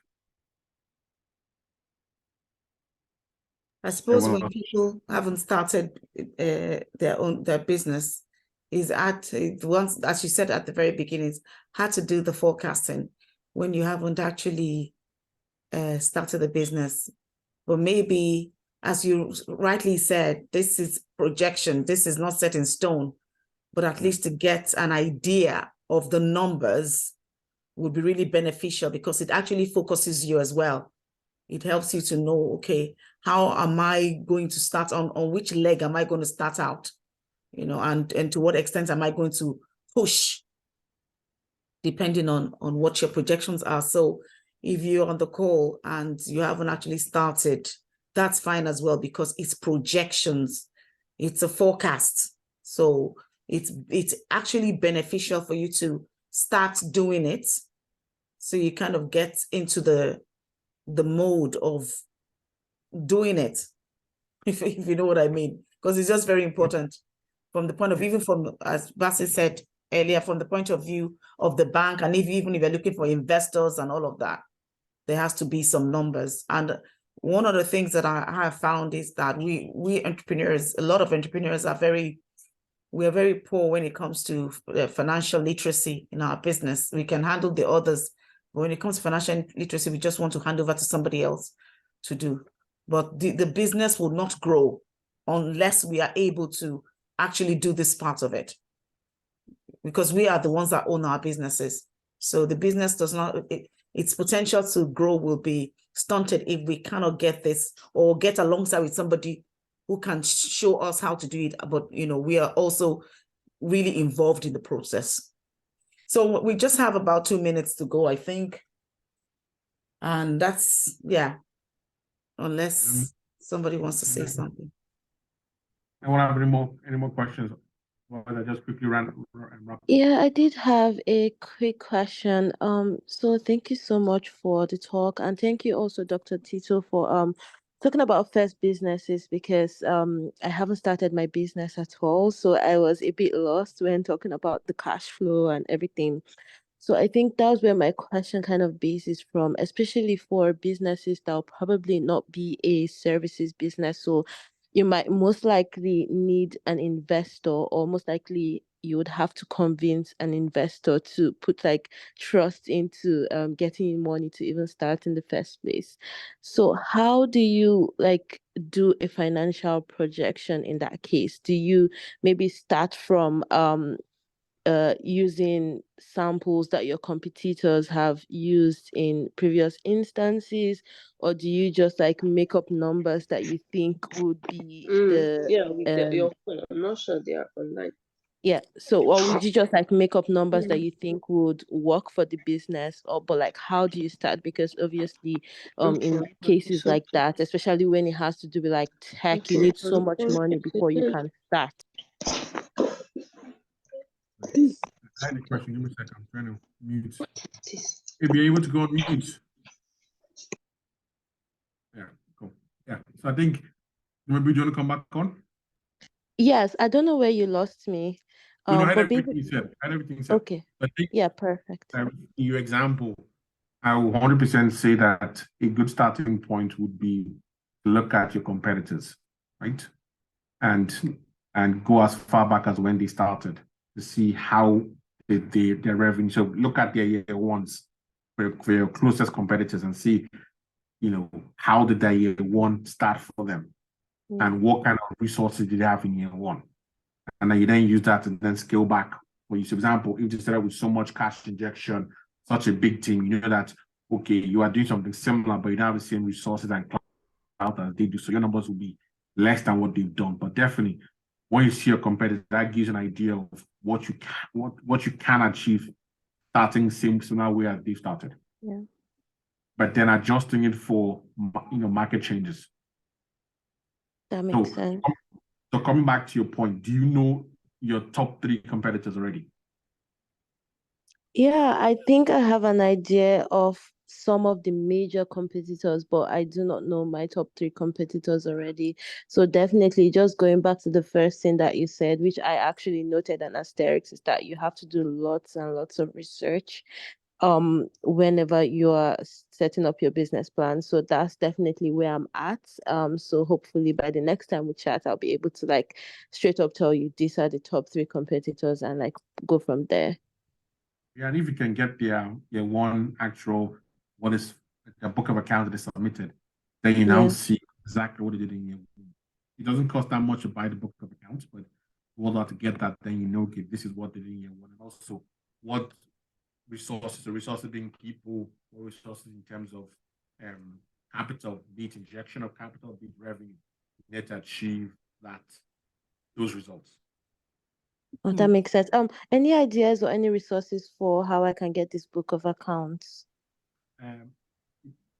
I suppose when people haven't started their business, is once, as you said at the very beginning, how to do the forecasting when you haven't actually started the business. But maybe, as you rightly said, this is projection. This is not set in stone, but at least to get an idea of the numbers would be really beneficial, because it actually focuses you as well. It helps you to know, okay, how am I going to start on which leg am I going to start out, and to what extent am I going to push, depending on what your projections are. So if you're on the call and you haven't actually started, that's fine as well, because it's projections, it's a forecast. So it's actually beneficial for you to start doing it, so you kind of get into the mode of doing it, if you know what I mean, because it's just very important from the point of, even from, as Bassey said earlier, from the point of view of the bank, and even if you're looking for investors and all of that, there has to be some numbers. And one of the things that I have found is that we entrepreneurs, a lot of entrepreneurs we are very poor when it comes to financial literacy in our business. We can handle the others, but when it comes to financial literacy, we just want to hand over to somebody else to do. But the business will not grow unless we are able to actually do this part of it, because we are the ones that own our businesses. So the business does not, its potential to grow will be stunted if we cannot get this, or get alongside with somebody who can show us how to do it. But, we are also really involved in the process. So we just have about 2 minutes to go, I think. And that's, yeah, unless somebody wants to say something.
Anyone have any more questions? Well, I just quickly ran.
Yeah, I did have a quick question. So thank you so much for the talk, and thank you also, Dr. Tito, for talking about first businesses because I haven't started my business at all. So I was a bit lost when talking about the cash flow and everything. So I think that's where my question kind of bases from, especially for businesses that will probably not be a services business. So you might most likely need an investor, or most likely you would have to convince an investor to put like trust into getting money to even start in the first place. So how do you like do a financial projection in that case? Do you maybe start from using samples that your competitors have used in previous instances, or do you just like make up numbers that you think would be
Yeah, with your phone. I'm not sure they are online.
or would you just like make up numbers that you think would work for the business, or but like how do you start? Because obviously in cases like that, especially when it has to do with like tech, you need so much money before you can start.
I had a question. Give me a second. I'm trying to mute. Maybe you're able to go on mute. Yeah, cool. Yeah. So I think maybe do you want to come back on?
Yes, I don't know where you lost me.
No, I had
But
everything you said. I had everything you said.
okay.
I think
Yeah, perfect.
in your example, I will 100% say that a good starting point would be to look at your competitors, right? And go as far back as when they started to see how their revenue. So look at their year ones for your closest competitors and see, how did their year one start for them, and what kind of resources did they have in year one, and then you then use that and then scale back. For example, if you started with so much cash injection, such a big team, you know that okay, you are doing something similar, but you don't have the same resources and clout as they do, so your numbers will be less than what they've done. But definitely, when you see your competitor, that gives an idea of what you can achieve starting similar way as they started.
Yeah.
But then adjusting it for market changes.
That makes sense.
So coming back to your point, do you know your top 3 competitors already?
Yeah, I think I have an idea of some of the major competitors, but I do not know my top 3 competitors already. So definitely just going back to the first thing that you said, which I actually noted an asterisk, is that you have to do lots and lots of research whenever you are setting up your business plan. So that's definitely where I'm at. So hopefully by the next time we chat, I'll be able to like straight up tell you these are the top 3 competitors and like go from there.
Yeah, and if you can get their one actual what is a book of accounts that is submitted, then you now see exactly what they did in year one. It doesn't cost that much to buy the book of accounts, but in order to get that, then okay, this is what they did in year one, and also what resources being people, or resources in terms of capital, be it injection of capital, be it revenue, need to achieve those results.
Oh, that makes sense. Any ideas or any resources for how I can get this book of accounts?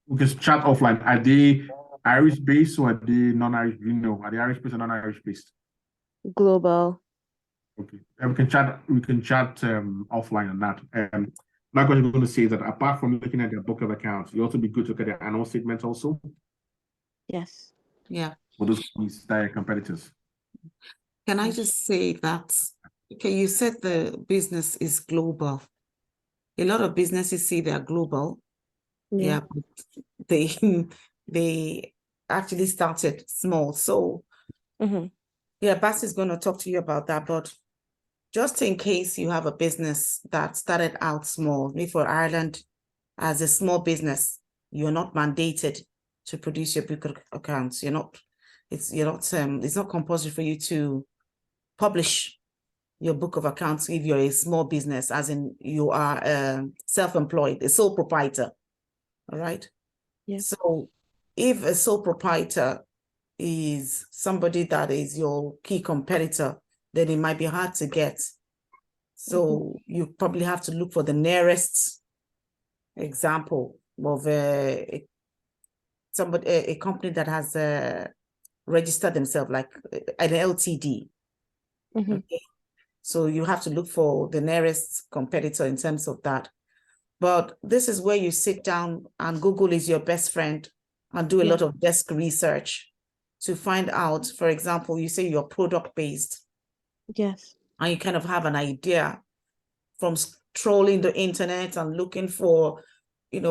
We can chat offline. Are they Irish based or are they non-Irish? Are they Irish based or non-Irish based?
Global.
Okay. We can chat offline on that. My question is going to say that apart from looking at their book of accounts, you also be good to look at their annual statements also.
Yes.
Yeah.
For those direct competitors.
Can I just say that, okay, you said the business is global. A lot of businesses say they are global. Yeah, but they actually started small. So yeah, Bassey is going to talk to you about that. But just in case you have a business that started out small, maybe for Ireland, as a small business, you're not mandated to produce your book of accounts. It's not compulsory for you to publish your book of accounts if you're a small business, as in you are self-employed, a sole proprietor. All right.
Yeah.
So if a sole proprietor is somebody that is your key competitor, then it might be hard to get. So you probably have to look for the nearest example of a company that has registered themselves, like an LTD. Okay. So you have to look for the nearest competitor in terms of that. But this is where you sit down and Google is your best friend and do a
Yeah.
lot of desk research to find out, for example, you say you're product-based,
Yes.
and you kind of have an idea from trolling the internet and looking for,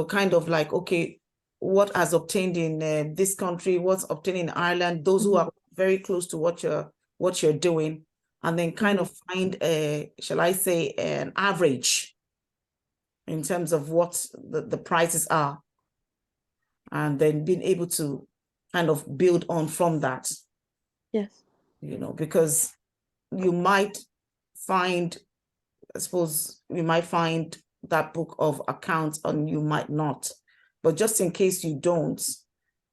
kind of like, okay, what has obtained in this country, what's obtained in Ireland, those who are very close to what you're doing, and then kind of find shall I say, an average in terms of what the prices are, and then being able to kind of build on from that.
Yes.
Because you might find, I suppose you might find that book of accounts and you might not. But just in case you don't,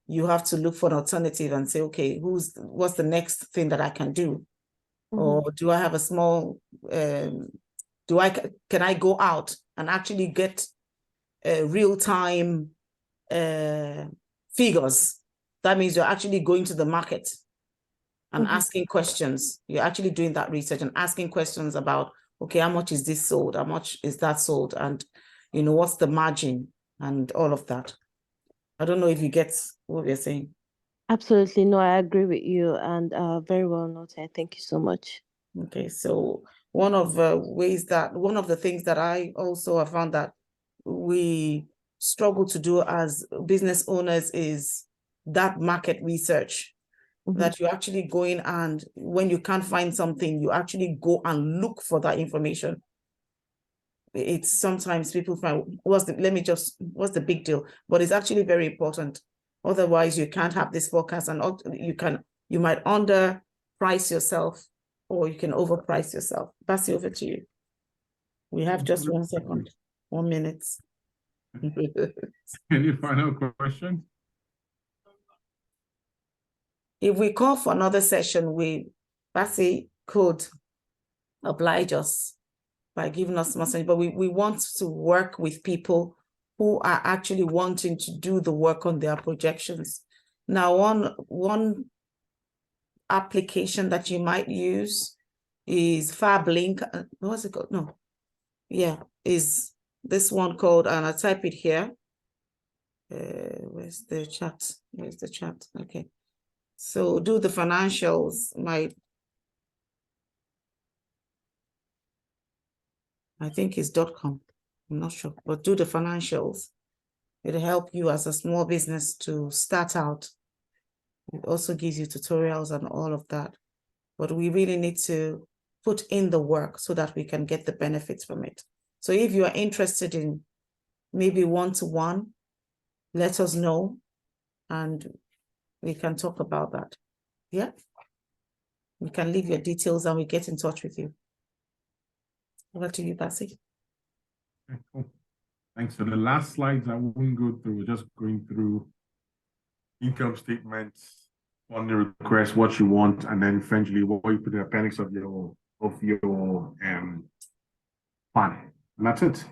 you have to look for an alternative and say, okay, what's the next thing that I can do? Or do I have a small, can I go out and actually get real-time figures? That means you're actually going to the market and asking questions. You're actually doing that research and asking questions about, okay, how much is this sold? How much is that sold? And, what's the margin and all of that? I don't know if you get what we're saying.
Absolutely. No, I agree with you, and very well noted. Thank you so much.
Okay, so one of the things that I also have found that we struggle to do as business owners is that market research. That you're actually going, and when you can't find something, you actually go and look for that information. It's sometimes people find, what's the big deal? But it's actually very important. Otherwise, you can't have this forecast, and you might underprice yourself, or you can overprice yourself. Bassey, over to you. We have just 1 second, 1 minute.
Any final question?
If we call for another session, Bassey could oblige us by giving us message, but we want to work with people who are actually wanting to do the work on their projections. Now, one application that you might use is FabLink. What's it called? No. Yeah, is this one called, and I'll type it here. Where's the chat? Where's the chat? Okay. So do the financials. I think it's .com. I'm not sure, but do the financials. It'll help you as a small business to start out. It also gives you tutorials and all of that. But we really need to put in the work so that we can get the benefits from it. So if you are interested in maybe one-to-one, let us know and we can talk about that. Yeah. You can leave your details and we get in touch with you. Over to you, Bassey.
Okay, cool. Thanks. So the last slides I won't go through, just going through income statements, funding request, what you want, and then eventually what you put in the appendix of your plan. And that's it.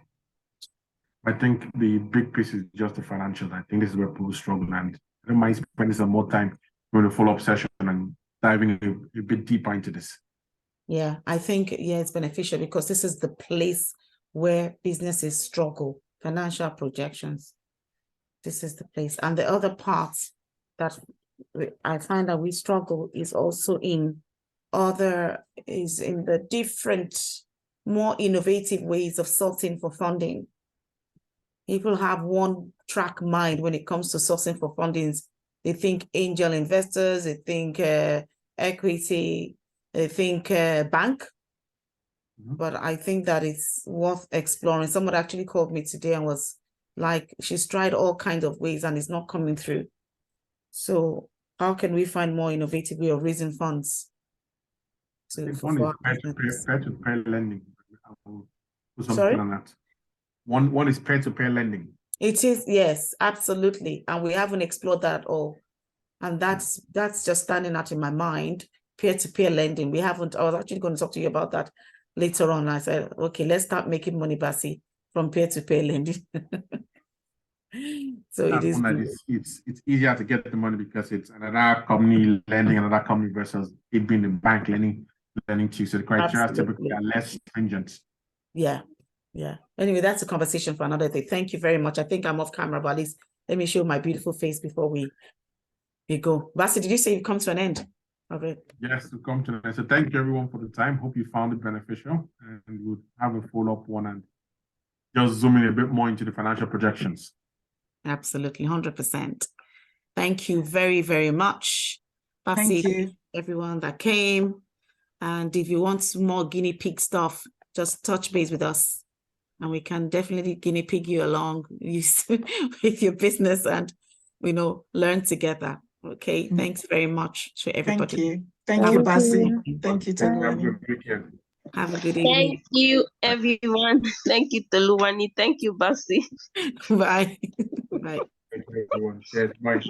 I think the big piece is just the financials. I think this is where people struggle, and I don't mind spending some more time doing a follow-up session and diving a bit deeper into this.
Yeah, I think, it's beneficial because this is the place where businesses struggle, financial projections. This is the place. And the other part that I find that we struggle is also in the different, more innovative ways of sourcing for funding. People have one track mind when it comes to sourcing for fundings. They think angel investors, they think equity, they think bank. But I think that it's worth exploring. Someone actually called me today and was like, she's tried all kinds of ways and it's not coming through. So how can we find more innovative way of raising funds?
One is peer-to-peer lending.
Sorry?
On that. One is peer-to-peer lending.
It is, yes, absolutely. And we haven't explored that at all. And that's just standing out in my mind, peer-to-peer lending. I was actually going to talk to you about that later on. I said, okay, let's start making money, Bassey, from peer-to-peer lending. So
it's easier to get the money because it's another company lending another company versus it being the bank lending to you. So the criteria typically are less stringent.
Yeah. Anyway, that's a conversation for another day. Thank you very much. I think I'm off camera, but at least Let me show my beautiful face before we go. Bassey, did you say you've come to an end of it?
Yes, to come to that. So thank you everyone for the time. Hope you found it beneficial, and we'll have a follow-up one and just zoom in a bit more into the financial projections.
Absolutely, 100%. Thank you very, very much, Bassey.
Thank you.
Everyone that came. And if you want more guinea pig stuff, just touch base with us, and we can definitely guinea pig you along with your business, and learn together. Okay, thanks very much to everybody.
Thank you. Thank you, Bassey. Thank you, Toluwani.
Have a good evening.
Thank you, everyone. Thank you, Toluwani. Thank you, Bassey.
Bye. Bye.
Thank you, everyone. Cheers. Bye.